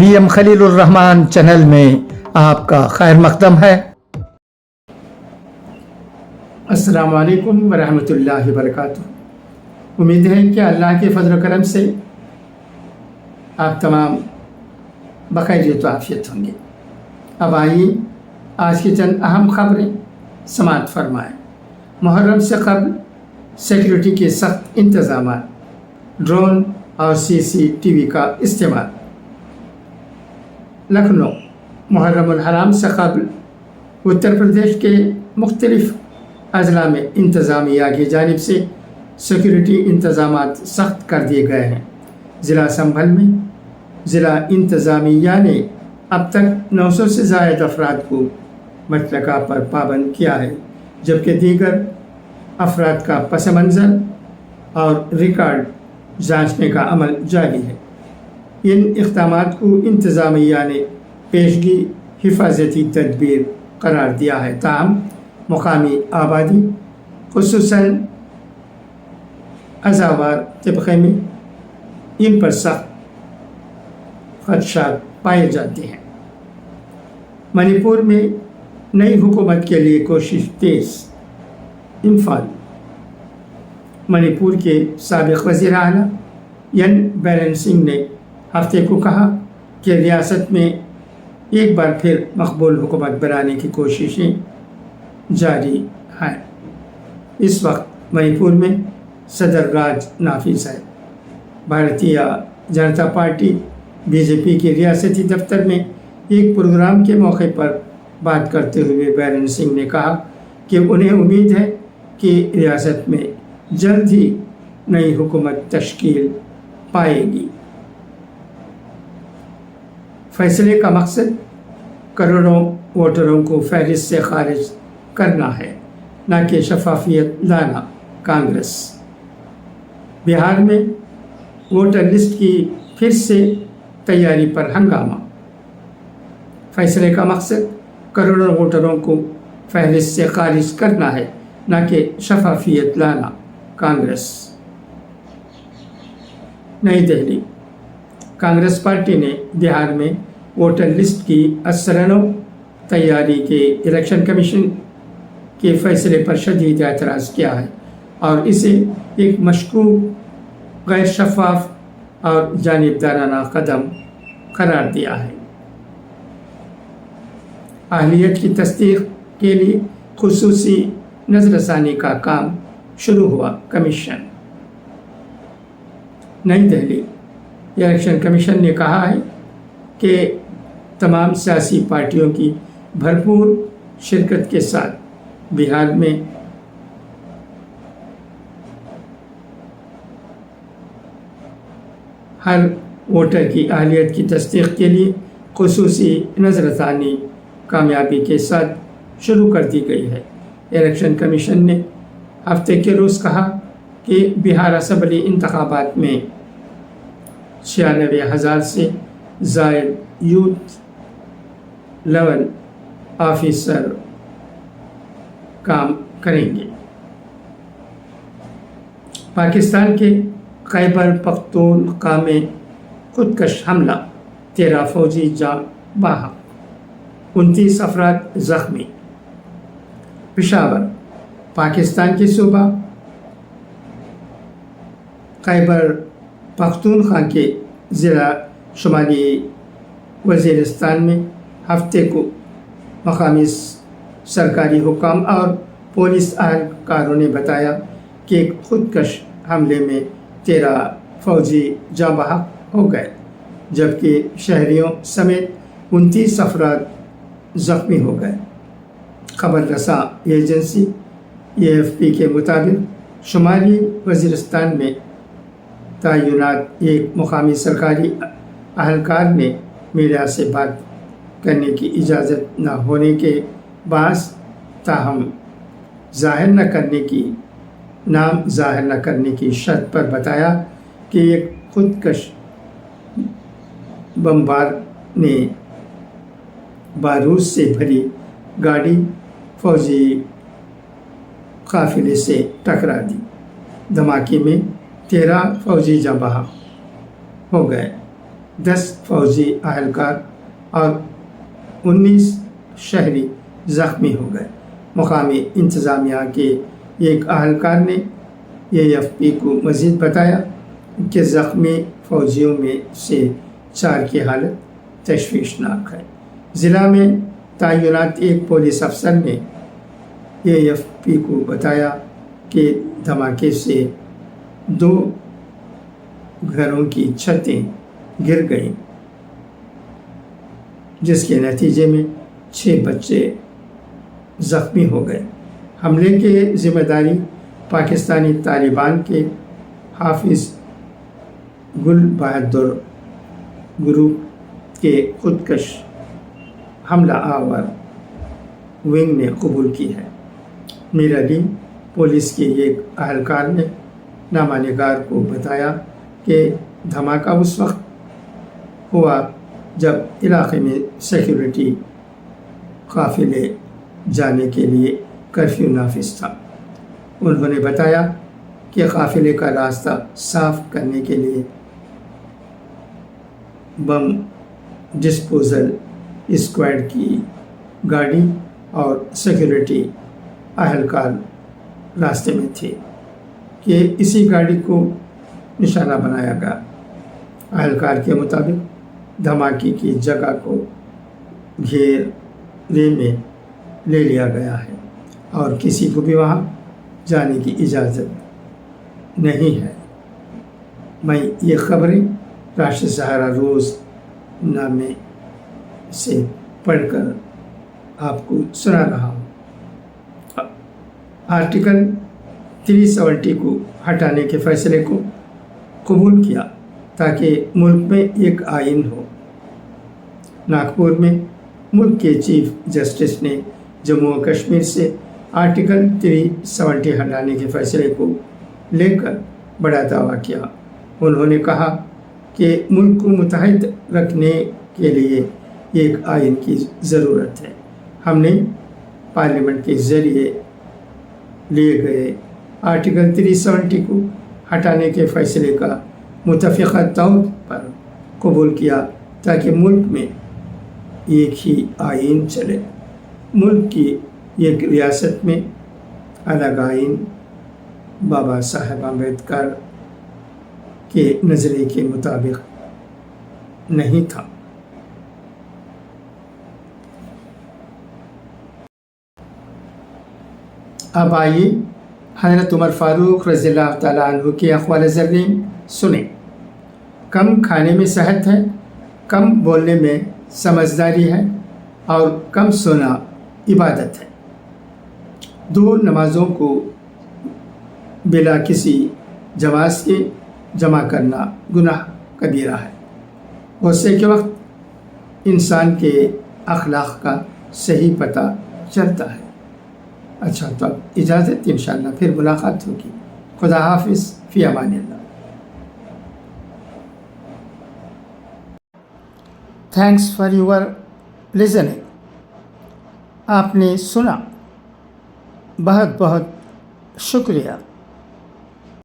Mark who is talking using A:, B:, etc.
A: VM Khalilurrahman channel में आपका खैर मकदम है।
B: अस्सलाम वालेकुम वरहमतुल्लाहि वबरकातुहू। उम्मीद है कि अल्लाह के फजल करम से आप तमाम बखैरियत व आफियत होंगे। अब आइए आज की चंद अहम खबरें समाअत फरमाएँ। मुहर्रम से कबल सिक्योरिटी के सख्त इंतजाम, ड्रोन और CCTV का इस्तेमाल। लखनऊ मुहर्रमुल हराम से कबल उत्तर प्रदेश के मुख्तलिफ अजला में इंतज़ामिया की जानिब से सिक्योरिटी इंतज़ामात सख्त कर दिए गए हैं। ज़िला संभल में ज़िला इंतज़ामिया ने अब तक 900 से ज़ायद अफराद को मटलका पर पाबंद किया है, जबकि दीगर अफराद का पस मंज़र और रिकॉर्ड जांचने का अमल जारी है। इन इक़दामात को इंतज़ामिया ने पेशगी हिफाजती तदबीर करार दिया है, ताहम मुकामी आबादी खुसूसन अज़ावार तबक़े में इन पर सख्त ख़दशात पाए जाते हैं। मणिपुर में नई हुकूमत के लिए कोशिश तेज़। इम्फाल मणिपुर के साबिक़ वज़ीर आला एन बीरेन सिंह ने हफ्ते को कहा कि रियासत में एक बार फिर मकबूल हुकूमत बनाने की कोशिशें जारी हैं। इस वक्त मणिपुर में सदर राज नाफिज है। भारतीय जनता पार्टी BJP के रियासती दफ्तर में एक प्रोग्राम के मौके पर बात करते हुए बीरेन सिंह ने कहा कि उन्हें उम्मीद है कि रियासत में जल्द ही नई हुकूमत तश्कील पाएगी। फैसले का मकसद करोड़ों वोटरों को फहरिस्त से खारिज करना है, न कि शफाफियत लाना। कांग्रेस बिहार में वोटर लिस्ट की फिर से तैयारी पर हंगामा। फैसले का मकसद करोड़ों वोटरों को फहरिस्त से खारिज करना है, न कि शफाफियत लाना। कांग्रेस नई दिल्ली कांग्रेस पार्टी ने बिहार में वोटर लिस्ट की असरनो तैयारी के इलेक्शन कमीशन के फैसले पर शदीद एतराज़ किया है और इसे एक मशकूक, गैर शफाफ और जानिबदाराना कदम करार दिया है। अहलियत की तस्दीक के लिए खुसूसी नज़रसानी का काम शुरू हुआ। कमीशन नई दिल्ली इलेक्शन कमीशन ने कहा है कि तमाम सियासी पार्टियों की भरपूर शिरकत के साथ बिहार में हर वोटर की अहलियत की तस्दीक के लिए खुसूसी नज़रसानी कामयाबी के साथ शुरू कर दी गई है। इलेक्शन कमीशन ने हफ्ते के रोज़ कहा कि बिहार असम्बली इंतखाबात में 96,000 से ज़ायद यूथ लेवल ऑफिसर काम करेंगे। पाकिस्तान के खैबर पख्तूनख्वा में खुदकश हमला, 13 फौजी जाँ बहक, 29 अफराद ज़ख्मी। पेशावर पाकिस्तान के सूबा खैबर पख्तूनख्वा के ज़िला शुमाली वज़ीरिस्तान में हफ्ते को मकामी सरकारी हुकाम और पुलिस अहलकारों ने बताया कि एक खुदकश हमले में 13 फौजी जाँ बहक हो गए, जबकि शहरियों समेत 29 अफराद ज़ख्मी हो गए। खबर रसा एजेंसी AFP के मुताबिक शुमाली वज़ीरिस्तान में तैनात एक मुकामी सरकारी अहलकार ने मीडिया से बात करने की इजाज़त न होने के बास ताहम नाम ज़ाहिर न करने की शर्त पर बताया कि एक खुदकश बमबार ने बारूद से भरी गाड़ी फौजी काफिले से टकरा दी। धमाके में 13 फौजी जाँ बहक हो गए। 10 फौजी अहलकार और 19 शहरी ज़ख्मी हो गए। मुकामी इंतज़ामिया के एक अहलकार ने AFP को मज़ीद बताया कि ज़ख्मी फ़ौजियों में से 4 की हालत तशवीशनाक है। ज़िला में तैनात एक पुलिस अफसर ने AFP को बताया कि धमाके से 2 घरों की छतें गिर गईं, जिसके नतीजे में 6 बच्चे ज़ख्मी हो गए। हमले की जिम्मेदारी पाकिस्तानी तालिबान के हाफिज़ गुल बहादुर ग्रुप के खुदकश हमला आवर विंग ने कबूल की है। मीर अली पुलिस के एक अहलकार ने नामानिगार को बताया कि धमाका उस वक्त हुआ जब इलाके में सिक्योरिटी काफिले जाने के लिए कर्फ्यू नाफिज था। उन्होंने बताया कि काफिले का रास्ता साफ करने के लिए बम डिस्पोजल स्क्वाड की गाड़ी और सिक्योरिटी अहलकार रास्ते में थे कि इसी गाड़ी को निशाना बनाया गया। अहलकार के मुताबिक धमाके की जगह को घेरे में ले लिया गया है और किसी को भी वहाँ जाने की इजाज़त नहीं है। मैं ये खबरें राष्ट्रीय सहारा रोज़नामे से पढ़कर आपको सुना रहा हूँ। आर्टिकल 370 को हटाने के फैसले को कबूल किया ताकि मुल्क में एक आइन हो। नागपुर में मुल्क के चीफ जस्टिस ने जम्मू और कश्मीर से आर्टिकल 370 हटाने के फैसले को लेकर बड़ा दावा किया। उन्होंने कहा कि मुल्क को मुत्तहद रखने के लिए एक आइन की ज़रूरत है। हमने पार्लियामेंट के ज़रिए लिए गए आर्टिकल 370 को हटाने के फैसले का मुतफ़िक़ा तौर पर कबूल किया ताकि मुल्क में एक ही आइन चले। मुल्क की एक रियासत में अलग आइन बाबा साहब अम्बेडकर के नज़रिए के मुताबिक नहीं था। अब आइए हज़रत उमर फ़ारूक रज़ियल्लाहु ताला अन्हु के अक़वाल ज़रीन सुने। कम खाने में सेहत है, कम बोलने में समझदारी है और कम सोना इबादत है। 2 नमाज़ों को बिला किसी जवाज़ के जमा करना गुनाह कबीरा है। गुस्से के वक्त इंसान के अखलाक का सही पता चलता है। अच्छा, तो अब इजाज़त, इंशाअल्लाह फिर मुलाकात होगी। खुदा हाफिज़, फ़ी अमानिल्लाह। Thanks for your listening. आपने सुना, बहुत बहुत शुक्रिया।